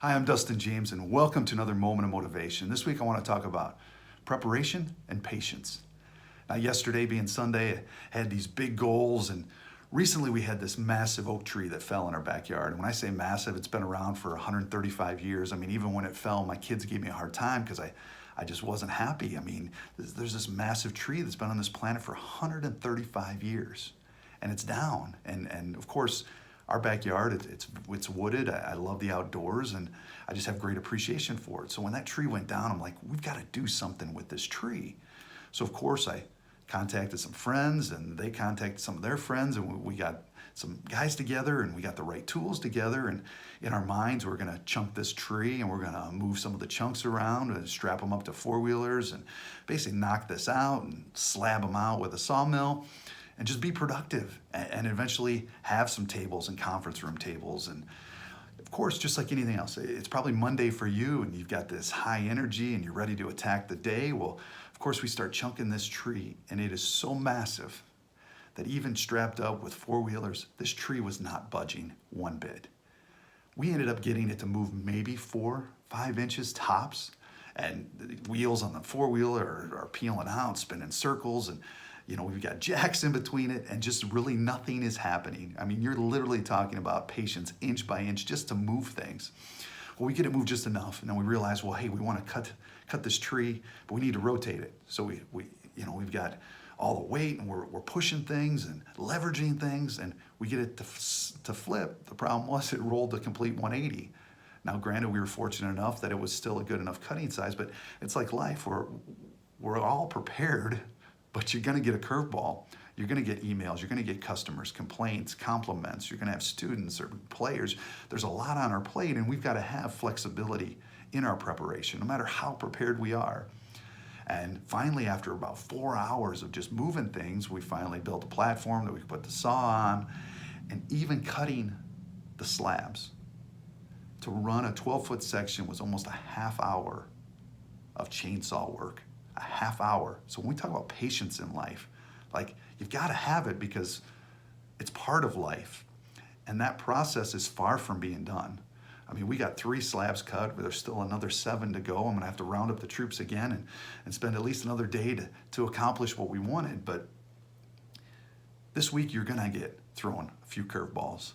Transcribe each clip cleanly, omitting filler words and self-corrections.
Hi, I'm Dustin James, and welcome to another Moment of Motivation. This week I want to talk about preparation and patience. Now, yesterday being Sunday, I had these big goals, and recently we had this massive oak tree that fell in our backyard. And when I say massive, it's been around for 135 years. I mean, even when it fell, my kids gave me a hard time because I just wasn't happy. I mean, there's this massive tree that's been on this planet for 135 years, and it's down. And of course, our backyard, it's wooded. I love the outdoors, and I just have great appreciation for it. So when that tree went down, I'm like, we've got to do something with this tree. So of course I contacted some friends, and they contacted some of their friends, and we got some guys together, and we got the right tools together. And in our minds, we're gonna chunk this tree, and we're gonna move some of the chunks around and strap them up to four-wheelers and basically knock this out and slab them out with a sawmill and just be productive and eventually have some tables and conference room tables. And of course, just like anything else, it's probably Monday for you and you've got this high energy and you're ready to attack the day. Well, of course, we start chunking this tree, and it is so massive that even strapped up with four-wheelers, this tree was not budging one bit. We ended up getting it to move maybe 4-5 inches tops, and the wheels on the four-wheeler are peeling out, spinning circles, and we've got jacks in between it, and just really nothing is happening. I mean, you're literally talking about patience inch by inch just to move things. Well, we get it moved just enough, and then we realize, well, hey, we want to cut this tree, but we need to rotate it. So we've got all the weight, and we're pushing things and leveraging things, and we get it to flip. The problem was it rolled a complete 180. Now, granted, we were fortunate enough that it was still a good enough cutting size, but it's like life. We're all prepared, but you're going to get a curveball. You're going to get emails. You're going to get customers, complaints, compliments. You're going to have students or players. There's a lot on our plate, and we've got to have flexibility in our preparation, no matter how prepared we are. And finally, after about 4 hours of just moving things, we finally built a platform that we could put the saw on, and even cutting the slabs. To run a 12-foot section was almost a half hour of chainsaw work. A half hour. So when we talk about patience in life, like, you've got to have it because it's part of life. And that process is far from being done. I mean, we got 3 slabs cut, but there's still another 7 to go. I'm gonna have to round up the troops again and spend at least another day to accomplish what we wanted. But this week you're gonna get thrown a few curveballs.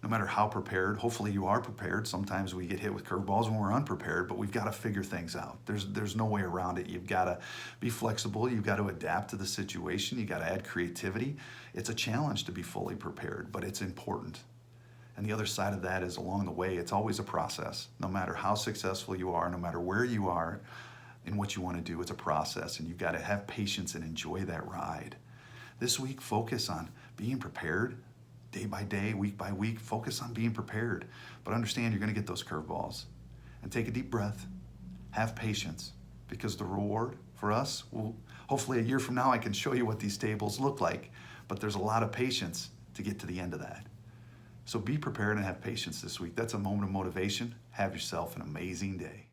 No matter how prepared, hopefully you are prepared. Sometimes we get hit with curveballs when we're unprepared, but we've got to figure things out. There's no way around it. You've got to be flexible. You've got to adapt to the situation. You've got to add creativity. It's a challenge to be fully prepared, but it's important. And the other side of that is, along the way, it's always a process. No matter how successful you are, no matter where you are in what you want to do, it's a process, and you've got to have patience and enjoy that ride. This week, focus on being prepared. Day by day, week by week, focus on being prepared. But understand you're going to get those curveballs. And take a deep breath. Have patience, because the reward for us will, hopefully a year from now, I can show you what these tables look like. But there's a lot of patience to get to the end of that. So be prepared and have patience this week. That's a moment of motivation. Have yourself an amazing day.